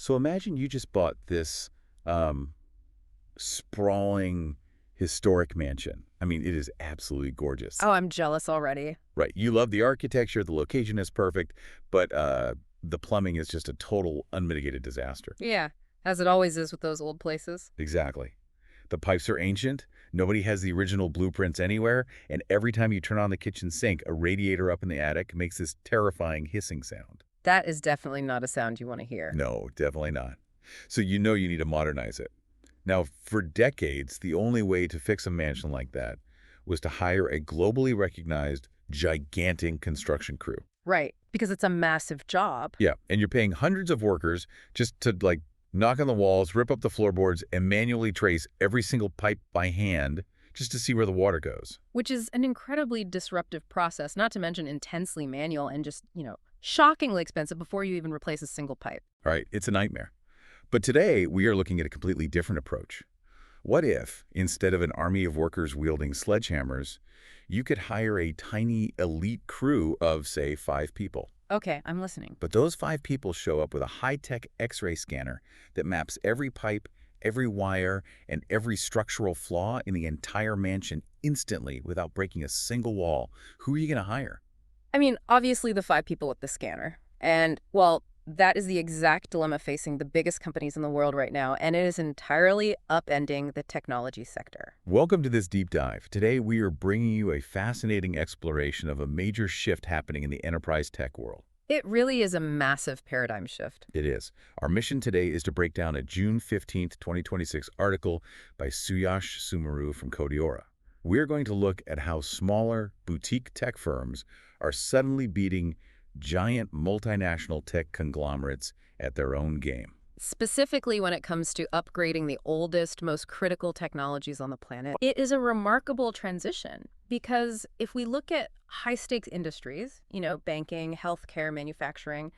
So imagine you just bought this um, sprawling, historic mansion. I mean, it is absolutely gorgeous. Oh, I'm jealous already. Right. You love the architecture, the location is perfect, but the plumbing is just a total unmitigated disaster. Yeah, as it always is with those old places. Exactly. The pipes are ancient, nobody has the original blueprints anywhere, and every time you turn on the kitchen sink, a radiator up in the attic makes this terrifying hissing sound. That is definitely not a sound you want to hear. No, definitely not. So you know you need to modernize it. Now, for decades, the only way to fix a mansion like that was to hire a globally recognized, gigantic construction crew. Right, because it's a massive job. Yeah, and you're paying hundreds of workers just to, like, knock on the walls, rip up the floorboards, and manually trace every single pipe by hand just to see where the water goes. Which is an incredibly disruptive process, not to mention intensely manual and just, shockingly expensive before you even replace a single pipe. All right, it's a nightmare. But today, we are looking at a completely different approach. What if, instead of an army of workers wielding sledgehammers, you could hire a tiny elite crew of, say, 5 people? Okay, I'm listening. But those 5 people show up with a high-tech X-ray scanner that maps every pipe, every wire, and every structural flaw in the entire mansion instantly without breaking a single wall. Who are you going to hire? I mean, obviously the 5 people with the scanner. And, well, that is the exact dilemma facing the biggest companies in the world right now, and it is entirely upending the technology sector. Welcome to this deep dive. Today, we are bringing you a fascinating exploration of a major shift happening in the enterprise tech world. It really is a massive paradigm shift. It is. Our mission today is to break down a June 15th, 2026 article by Suyash Sumaru from Codiora. We're going to look at how smaller, boutique tech firms are suddenly beating giant multinational tech conglomerates at their own game. Specifically when it comes to upgrading the oldest, most critical technologies on the planet. It is a remarkable transition because if we look at high-stakes industries, banking, healthcare, manufacturing,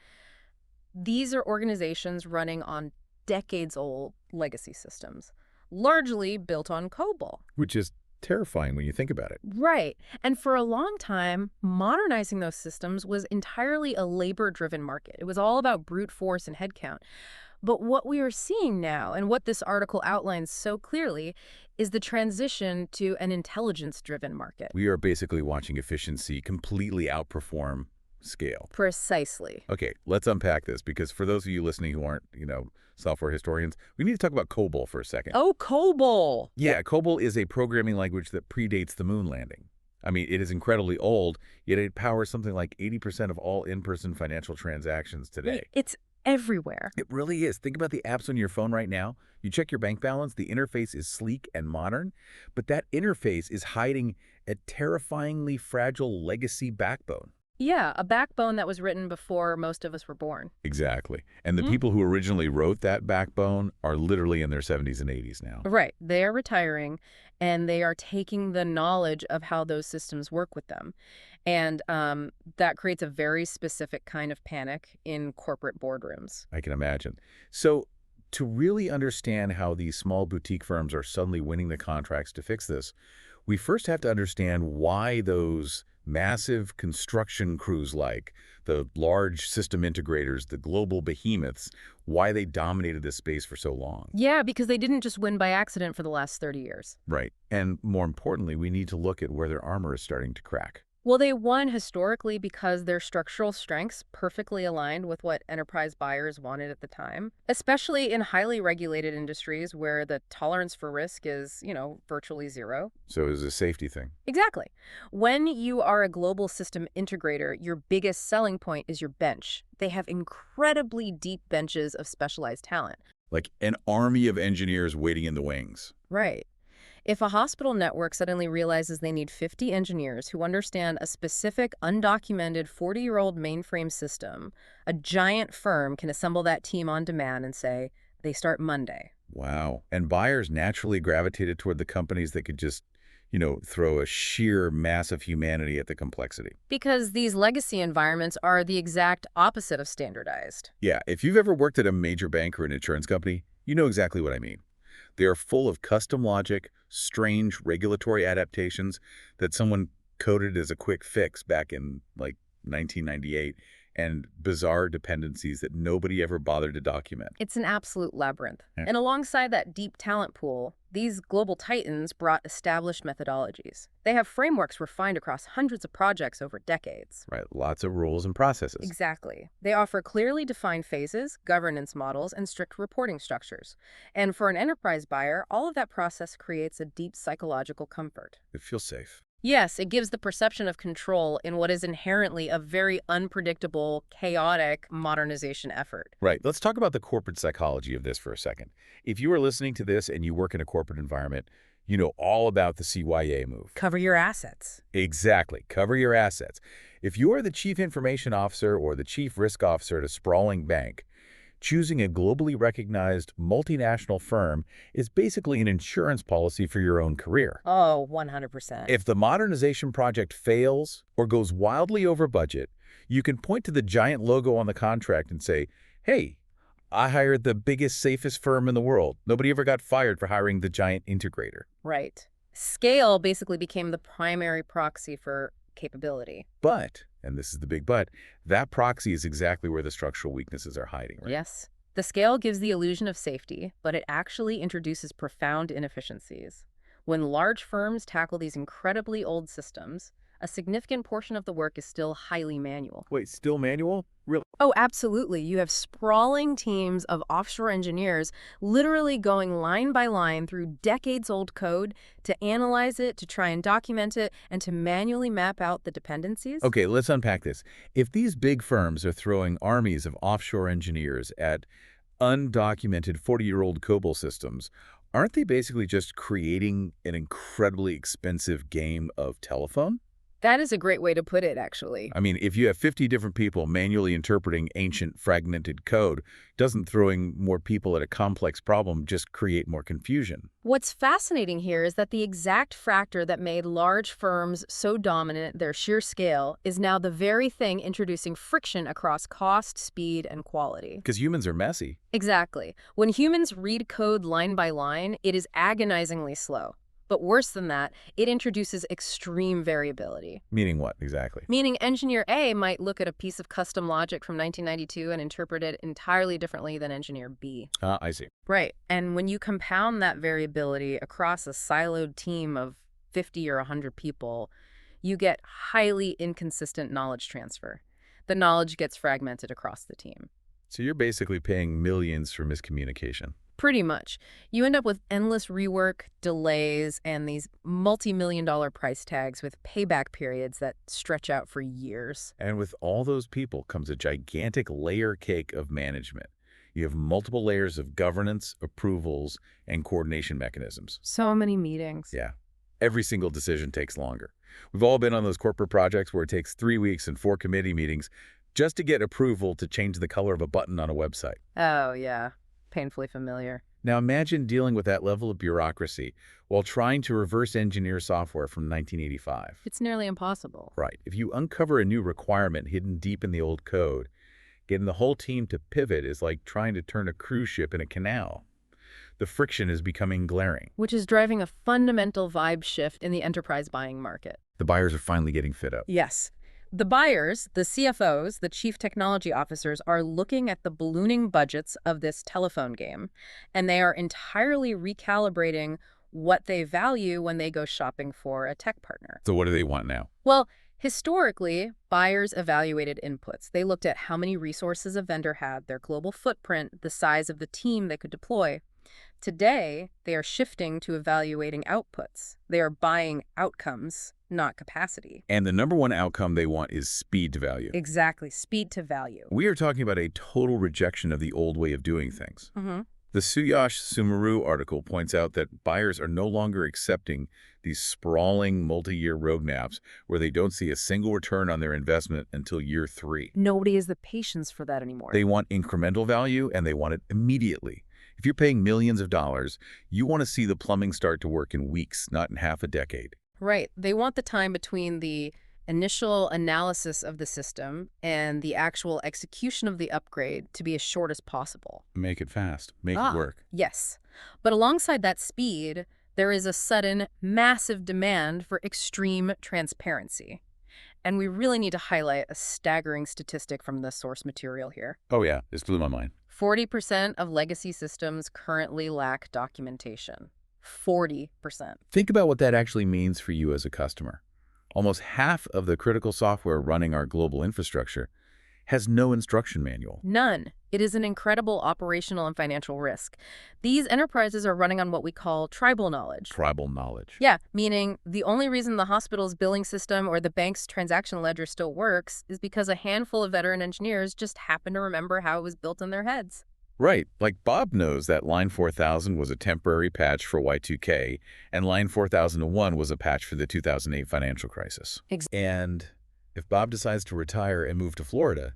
these are organizations running on decades-old legacy systems, largely built on COBOL. Which is terrifying when you think about it. Right. And for a long time, modernizing those systems was entirely a labor-driven market. It was all about brute force and headcount. But what we are seeing now, and what this article outlines so clearly, is the transition to an intelligence-driven market. We are basically watching efficiency completely outperform scale. Precisely. Okay, let's unpack this because for those of you listening who aren't, software historians, we need to talk about COBOL for a second. Oh, COBOL! Yeah, COBOL is a programming language that predates the moon landing. I mean, it is incredibly old, yet it powers something like 80% of all in-person financial transactions today. It's everywhere. It really is. Think about the apps on your phone right now. You check your bank balance, the interface is sleek and modern, but that interface is hiding a terrifyingly fragile legacy backbone. Yeah, a backbone that was written before most of us were born. Exactly. And the people who originally wrote that backbone are literally in their 70s and 80s now. Right. They are retiring, and they are taking the knowledge of how those systems work with them. And that creates a very specific kind of panic in corporate boardrooms. I can imagine. So to really understand how these small boutique firms are suddenly winning the contracts to fix this, we first have to understand why those massive construction crews like the large system integrators, the global behemoths, why they dominated this space for so long. Yeah, because they didn't just win by accident for the last 30 years. Right. And more importantly, we need to look at where their armor is starting to crack. Well, they won historically because their structural strengths perfectly aligned with what enterprise buyers wanted at the time, especially in highly regulated industries where the tolerance for risk is, virtually zero. So it's a safety thing. Exactly. When you are a global system integrator, your biggest selling point is your bench. They have incredibly deep benches of specialized talent. Like an army of engineers waiting in the wings. Right. If a hospital network suddenly realizes they need 50 engineers who understand a specific, undocumented 40-year-old mainframe system, a giant firm can assemble that team on demand and say, they start Monday. Wow. And buyers naturally gravitated toward the companies that could just, throw a sheer mass of humanity at the complexity. Because these legacy environments are the exact opposite of standardized. Yeah, if you've ever worked at a major bank or an insurance company, you know exactly what I mean. They are full of custom logic, strange regulatory adaptations that someone coded as a quick fix back in, 1998, and bizarre dependencies that nobody ever bothered to document. It's an absolute labyrinth. Yeah. And alongside that deep talent pool, these global titans brought established methodologies. They have frameworks refined across hundreds of projects over decades. Right, lots of rules and processes. Exactly. They offer clearly defined phases, governance models, and strict reporting structures. And for an enterprise buyer, all of that process creates a deep psychological comfort. It feels safe. Yes, it gives the perception of control in what is inherently a very unpredictable, chaotic modernization effort. Right. Let's talk about the corporate psychology of this for a second. If you are listening to this and you work in a corporate environment, you know all about the CYA move. Cover your assets. Exactly. Cover your assets. If you are the chief information officer or the chief risk officer at a sprawling bank, choosing a globally recognized multinational firm is basically an insurance policy for your own career. Oh, 100%. If the modernization project fails or goes wildly over budget, you can point to the giant logo on the contract and say, hey, I hired the biggest, safest firm in the world. Nobody ever got fired for hiring the giant integrator. Right. Scale basically became the primary proxy for capability. But, and this is the big but, that proxy is exactly where the structural weaknesses are hiding, right? Yes. The scale gives the illusion of safety, but it actually introduces profound inefficiencies. When large firms tackle these incredibly old systems, a significant portion of the work is still highly manual. Wait, still manual? Really? Oh, absolutely. You have sprawling teams of offshore engineers literally going line by line through decades-old code to analyze it, to try and document it, and to manually map out the dependencies. Okay, let's unpack this. If these big firms are throwing armies of offshore engineers at undocumented 40-year-old COBOL systems, aren't they basically just creating an incredibly expensive game of telephone? That is a great way to put it, actually. I mean, if you have 50 different people manually interpreting ancient fragmented code, doesn't throwing more people at a complex problem just create more confusion? What's fascinating here is that the exact factor that made large firms so dominant, their sheer scale, is now the very thing introducing friction across cost, speed, and quality. Because humans are messy. Exactly. When humans read code line by line, it is agonizingly slow. But worse than that, it introduces extreme variability. Meaning what, exactly? Meaning engineer A might look at a piece of custom logic from 1992 and interpret it entirely differently than engineer B. I see. Right. And when you compound that variability across a siloed team of 50 or 100 people, you get highly inconsistent knowledge transfer. The knowledge gets fragmented across the team. So you're basically paying millions for miscommunication. Pretty much. You end up with endless rework, delays, and these multi-million-dollar price tags with payback periods that stretch out for years. And with all those people comes a gigantic layer cake of management. You have multiple layers of governance, approvals, and coordination mechanisms. So many meetings. Yeah. Every single decision takes longer. We've all been on those corporate projects where it takes 3 weeks and 4 committee meetings just to get approval to change the color of a button on a website. Oh, yeah. Painfully familiar. Now imagine dealing with that level of bureaucracy while trying to reverse engineer software from 1985. It's nearly impossible. Right. If you uncover a new requirement hidden deep in the old code, getting the whole team to pivot is like trying to turn a cruise ship in a canal. The friction is becoming glaring. Which is driving a fundamental vibe shift in the enterprise buying market. The buyers are finally getting fed up. Yes. The buyers, the CFOs, the chief technology officers, are looking at the ballooning budgets of this telephone game, and they are entirely recalibrating what they value when they go shopping for a tech partner. So what do they want now? Well, historically, buyers evaluated inputs. They looked at how many resources a vendor had, their global footprint, the size of the team they could deploy. Today, they are shifting to evaluating outputs. They are buying outcomes, not capacity. And the number one outcome they want is speed to value. Exactly, speed to value. We are talking about a total rejection of the old way of doing things. Mm-hmm. The Suyash Sumaru article points out that buyers are no longer accepting these sprawling multi-year roadmaps where they don't see a single return on their investment until year 3. Nobody has the patience for that anymore. They want incremental value, and they want it immediately. If you're paying millions of dollars, you want to see the plumbing start to work in weeks, not in half a decade. Right. They want the time between the initial analysis of the system and the actual execution of the upgrade to be as short as possible. Make it fast. Make it work. Yes. But alongside that speed, there is a sudden, massive demand for extreme transparency. And we really need to highlight a staggering statistic from the source material here. Oh yeah, this blew my mind. 40% of legacy systems currently lack documentation. 40%. Think about what that actually means for you as a customer. Almost half of the critical software running our global infrastructure has no instruction manual. None. It is an incredible operational and financial risk. These enterprises are running on what we call tribal knowledge. Tribal knowledge. Yeah, meaning the only reason the hospital's billing system or the bank's transaction ledger still works is because a handful of veteran engineers just happen to remember how it was built in their heads. Right, like Bob knows that line 4000 was a temporary patch for Y2K, and line 4001 was a patch for the 2008 financial crisis. And if Bob decides to retire and move to Florida,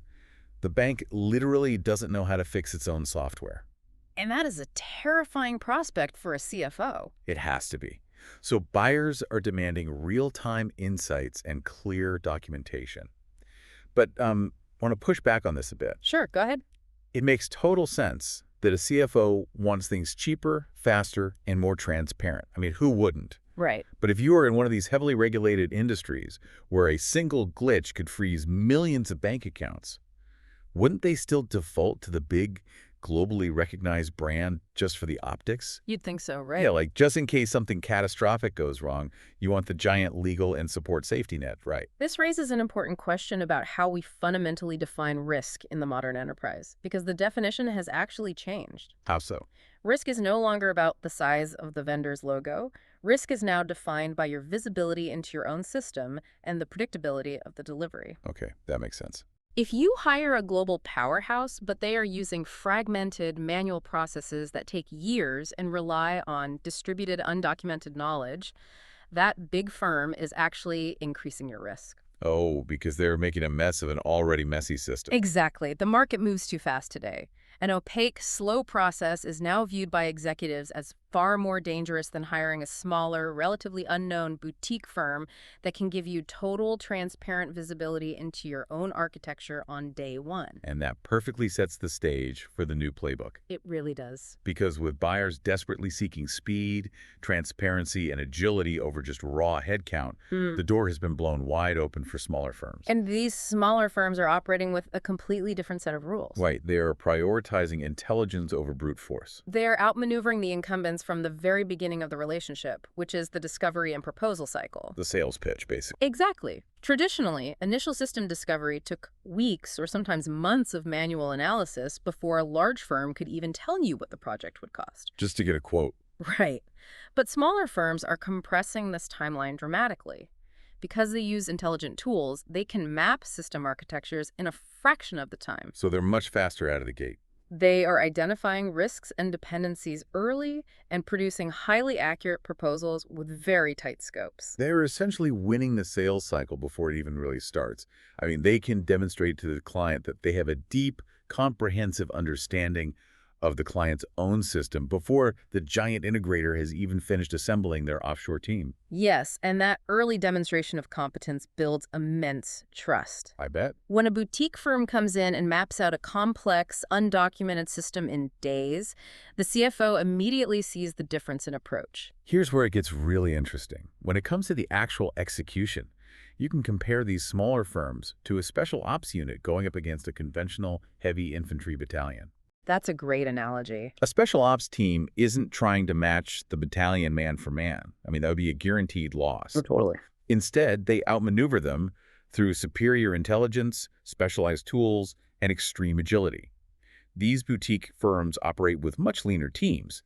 the bank literally doesn't know how to fix its own software. And that is a terrifying prospect for a CFO. It has to be. So buyers are demanding real-time insights and clear documentation. But I want to push back on this a bit. Sure, go ahead. It makes total sense that a CFO wants things cheaper, faster, and more transparent. I mean, who wouldn't? Right. But if you are in one of these heavily regulated industries where a single glitch could freeze millions of bank accounts, wouldn't they still default to the big, globally recognized brand just for the optics? You'd think so, right? Yeah, like just in case something catastrophic goes wrong, you want the giant legal and support safety net, right? This raises an important question about how we fundamentally define risk in the modern enterprise, because the definition has actually changed. How so? Risk is no longer about the size of the vendor's logo. Risk is now defined by your visibility into your own system and the predictability of the delivery. Okay, that makes sense. If you hire a global powerhouse, but they are using fragmented manual processes that take years and rely on distributed, undocumented knowledge, that big firm is actually increasing your risk. Oh, because they're making a mess of an already messy system. Exactly. The market moves too fast today. An opaque, slow process is now viewed by executives as far more dangerous than hiring a smaller, relatively unknown boutique firm that can give you total, transparent visibility into your own architecture on day one. And that perfectly sets the stage for the new playbook. It really does. Because with buyers desperately seeking speed, transparency, and agility over just raw headcount, the door has been blown wide open for smaller firms. And these smaller firms are operating with a completely different set of rules. Right. They are prioritizing intelligence over brute force. They're outmaneuvering the incumbents from the very beginning of the relationship, which is the discovery and proposal cycle. The sales pitch, basically. Exactly. Traditionally, initial system discovery took weeks or sometimes months of manual analysis before a large firm could even tell you what the project would cost. Just to get a quote. Right. But smaller firms are compressing this timeline dramatically. Because they use intelligent tools, they can map system architectures in a fraction of the time. So they're much faster out of the gate. They are identifying risks and dependencies early and producing highly accurate proposals with very tight scopes. They're essentially winning the sales cycle before it even really starts. I mean, they can demonstrate to the client that they have a deep, comprehensive understanding of the client's own system before the giant integrator has even finished assembling their offshore team. Yes, and that early demonstration of competence builds immense trust. I bet. When a boutique firm comes in and maps out a complex, undocumented system in days, the CFO immediately sees the difference in approach. Here's where it gets really interesting. When it comes to the actual execution, you can compare these smaller firms to a special ops unit going up against a conventional heavy infantry battalion. That's a great analogy. A special ops team isn't trying to match the battalion man for man. I mean, that would be a guaranteed loss. Oh, totally. Instead, they outmaneuver them through superior intelligence, specialized tools, and extreme agility. These boutique firms operate with much leaner teams,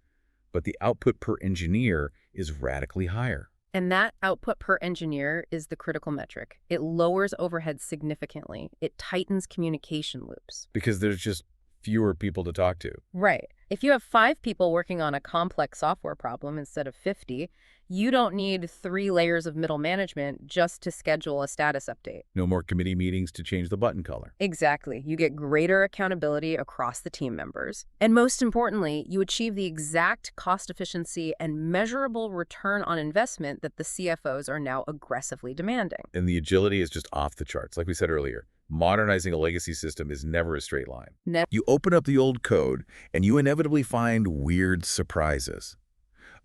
but the output per engineer is radically higher. And that output per engineer is the critical metric. It lowers overhead significantly. It tightens communication loops. Because there's just fewer people to talk to. Right. If you have 5 people working on a complex software problem instead of 50, you don't need 3 layers of middle management just to schedule a status update. No more committee meetings to change the button color. Exactly. You get greater accountability across the team members. And most importantly, you achieve the exact cost efficiency and measurable return on investment that the CFOs are now aggressively demanding. And the agility is just off the charts. Like we said earlier, modernizing a legacy system is never a straight line. You open up the old code, and you inevitably find weird surprises.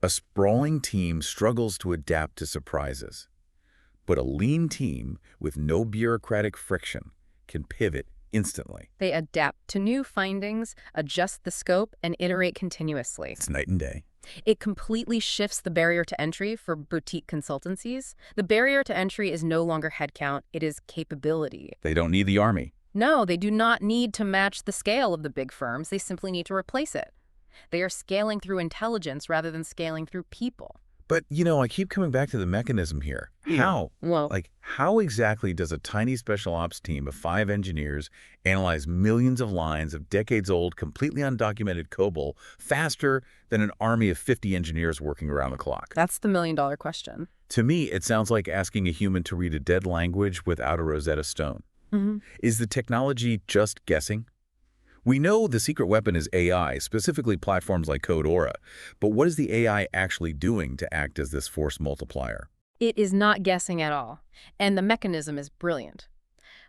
A sprawling team struggles to adapt to surprises. But a lean team with no bureaucratic friction can pivot instantly. They adapt to new findings, adjust the scope, and iterate continuously. It's night and day. It completely shifts the barrier to entry for boutique consultancies. The barrier to entry is no longer headcount, it is capability. They don't need the army. No, they do not need to match the scale of the big firms. They simply need to replace it. They are scaling through intelligence rather than scaling through people. But, I keep coming back to the mechanism here. How? Well, How exactly does a tiny special ops team of 5 engineers analyze millions of lines of decades-old, completely undocumented COBOL faster than an army of 50 engineers working around the clock? that's the million-dollar question. To me, it sounds like asking a human to read a dead language without a Rosetta Stone. Is the technology just guessing? We know the secret weapon is AI, specifically platforms like Code-Aura, but what is the AI actually doing to act as this force multiplier? It is not guessing at all, and the mechanism is brilliant.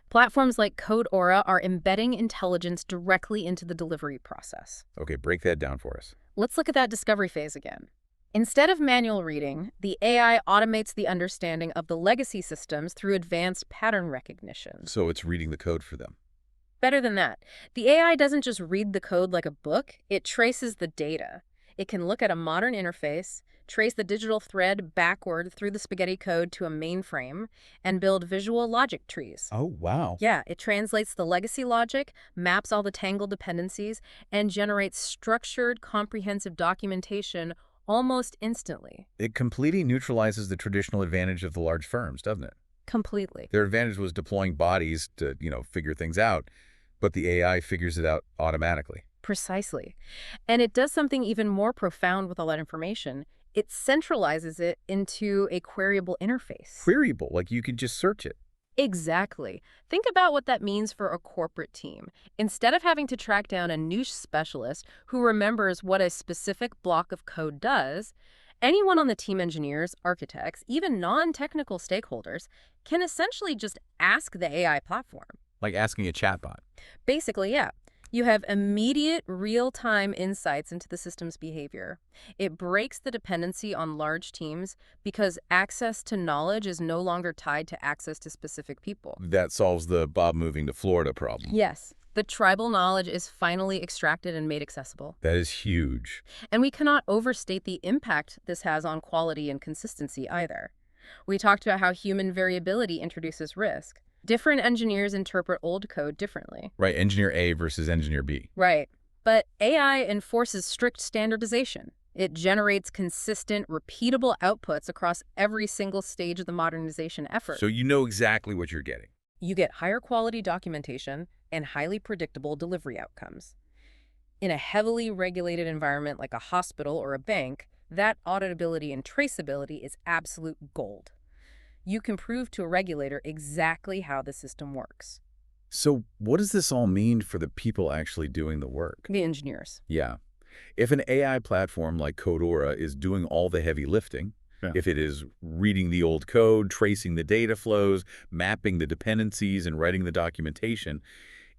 Platforms like Code-Aura are embedding intelligence directly into the delivery process. Okay, break that down for us. Let's look at that discovery phase again. Instead of manual reading, the AI automates the understanding of the legacy systems through advanced pattern recognition. So it's reading the code for them. Better than that, the AI doesn't just read the code like a book, it traces the data. It can look at a modern interface, trace the digital thread backward through the spaghetti code to a mainframe, and build visual logic trees. Oh, wow. Yeah, it translates the legacy logic, maps all the tangled dependencies, and generates structured, comprehensive documentation almost instantly. It completely neutralizes the traditional advantage of the large firms, doesn't it? Completely. Their advantage was deploying bodies to, figure things out, but the AI figures it out automatically. Precisely. And it does something even more profound with all that information. It centralizes it into a queryable interface. Queryable, like you can just search it. Exactly. Think about what that means for a corporate team. Instead of having to track down a niche specialist who remembers what a specific block of code does, anyone on the team, engineers, architects, even non-technical stakeholders, can essentially just ask the AI platform. Like asking a chatbot. Basically, yeah. You have immediate, real-time insights into the system's behavior. It breaks the dependency on large teams because access to knowledge is no longer tied to access to specific people. That solves the Bob moving to Florida problem. Yes, the tribal knowledge is finally extracted and made accessible. That is huge. And we cannot overstate the impact this has on quality and consistency either. We talked about how human variability introduces risk. Different engineers interpret old code differently. Right, engineer A versus engineer B. Right. But AI enforces strict standardization. It generates consistent, repeatable outputs across every single stage of the modernization effort. So you know exactly what you're getting. You get higher quality documentation and highly predictable delivery outcomes. In a heavily regulated environment like a hospital or a bank, that auditability and traceability is absolute gold. You can prove to a regulator exactly how the system works. So what does this all mean for the people actually doing the work? The engineers. Yeah. If an AI platform like Code-Aura is doing all the heavy lifting, if it is reading the old code, tracing the data flows, mapping the dependencies, and writing the documentation,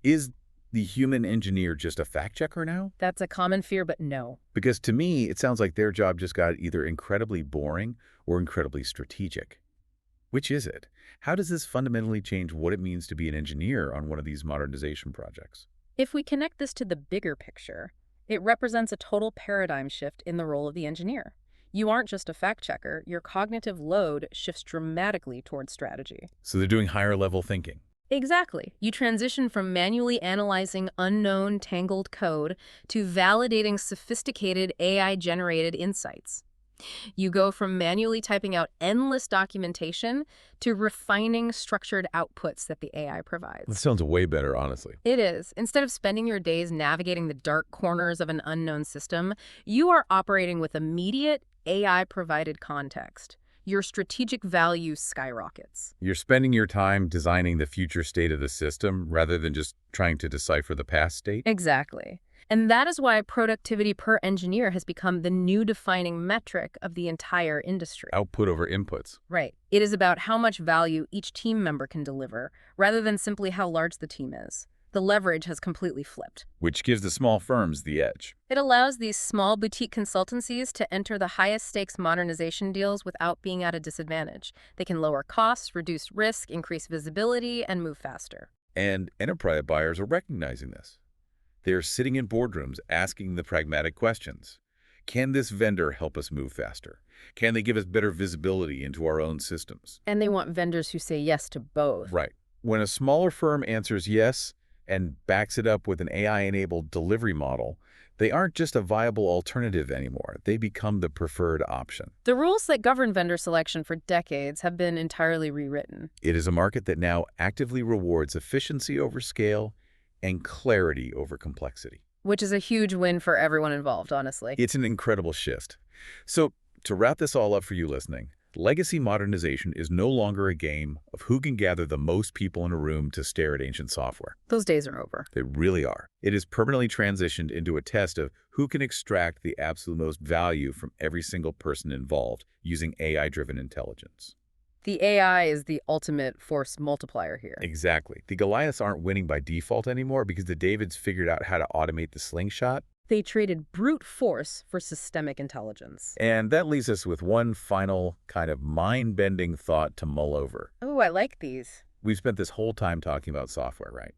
is the human engineer just a fact checker now? That's a common fear, but no. Because to me, it sounds like their job just got either incredibly boring or incredibly strategic. Which is it? How does this fundamentally change what it means to be an engineer on one of these modernization projects? If we connect this to the bigger picture, it represents a total paradigm shift in the role of the engineer. You aren't just a fact checker, your cognitive load shifts dramatically towards strategy. So they're doing higher level thinking. Exactly. You transition from manually analyzing unknown, tangled code to validating sophisticated AI-generated insights. You go from manually typing out endless documentation to refining structured outputs that the AI That provides. sounds way better, honestly. It is. Instead of spending your days navigating the dark corners of an unknown system, you are operating with immediate AI-provided context. Your strategic value skyrockets. You're spending your time designing the future state of the system rather than just trying to decipher the past state. Exactly. And that is why productivity per engineer has become the new defining metric of the entire industry. Output over inputs. Right. It is about how much value each team member can deliver, rather than simply how large the team is. The leverage has completely flipped. which gives the small firms the edge. It allows these small boutique consultancies to enter the highest stakes modernization deals without being at a disadvantage. They can lower costs, reduce risk, increase visibility, and move faster. And enterprise buyers are recognizing this. They're sitting in boardrooms asking the pragmatic questions. Can this vendor help us move faster? Can they give us better visibility into our own systems? And they want vendors who say yes to both. Right. When a smaller firm answers yes and backs it up with an AI-enabled delivery model, they aren't just a viable alternative anymore. They become the preferred option. The rules that govern vendor selection for decades have been entirely rewritten. It is a market that now actively rewards efficiency over scale and clarity over complexity. Which is a huge win for everyone involved, honestly. It's an incredible shift. So, to wrap this all up for you listening, legacy modernization is no longer a game of who can gather the most people in a room to stare at ancient software. Those days are over. They really are. It is permanently transitioned into a test of who can extract the absolute most value from every single person involved using AI-driven intelligence. The AI is the ultimate force multiplier here. Exactly. The Goliaths aren't winning by default anymore because the Davids figured out how to automate the slingshot. They traded brute force for systemic intelligence. And that leaves us with one final kind of mind-bending thought to mull over. Oh, I like these. We've spent this whole time talking about software, right?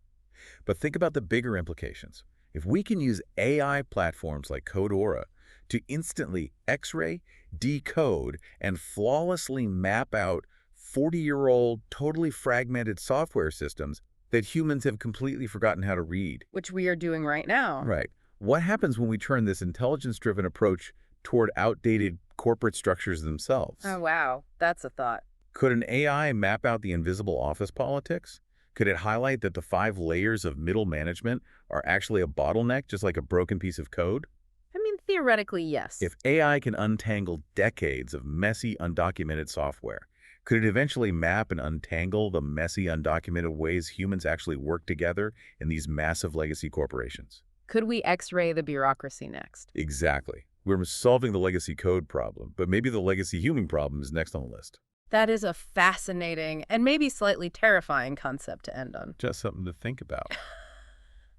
But think about the bigger implications. If we can use AI platforms like Codora to instantly X-ray, decode, and flawlessly map out 40-year-old, totally fragmented software systems that humans have completely forgotten how to read. Which we are doing right now. Right. What happens when we turn this intelligence-driven approach toward outdated corporate structures themselves? Oh, wow. That's a thought. Could an AI map out the invisible office politics? Could it highlight that the 5 layers of middle management are actually a bottleneck, just like a broken piece of code? I mean, theoretically, yes. If AI can untangle decades of messy, undocumented software, could it eventually map and untangle the messy, undocumented ways humans actually work together in these massive legacy corporations? Could we X-ray the bureaucracy next? Exactly. We're solving the legacy code problem, but maybe the legacy human problem is next on the list. That is a fascinating and maybe slightly terrifying concept to end on. Just something to think about.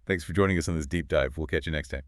Thanks for joining us on this deep dive. We'll catch you next time.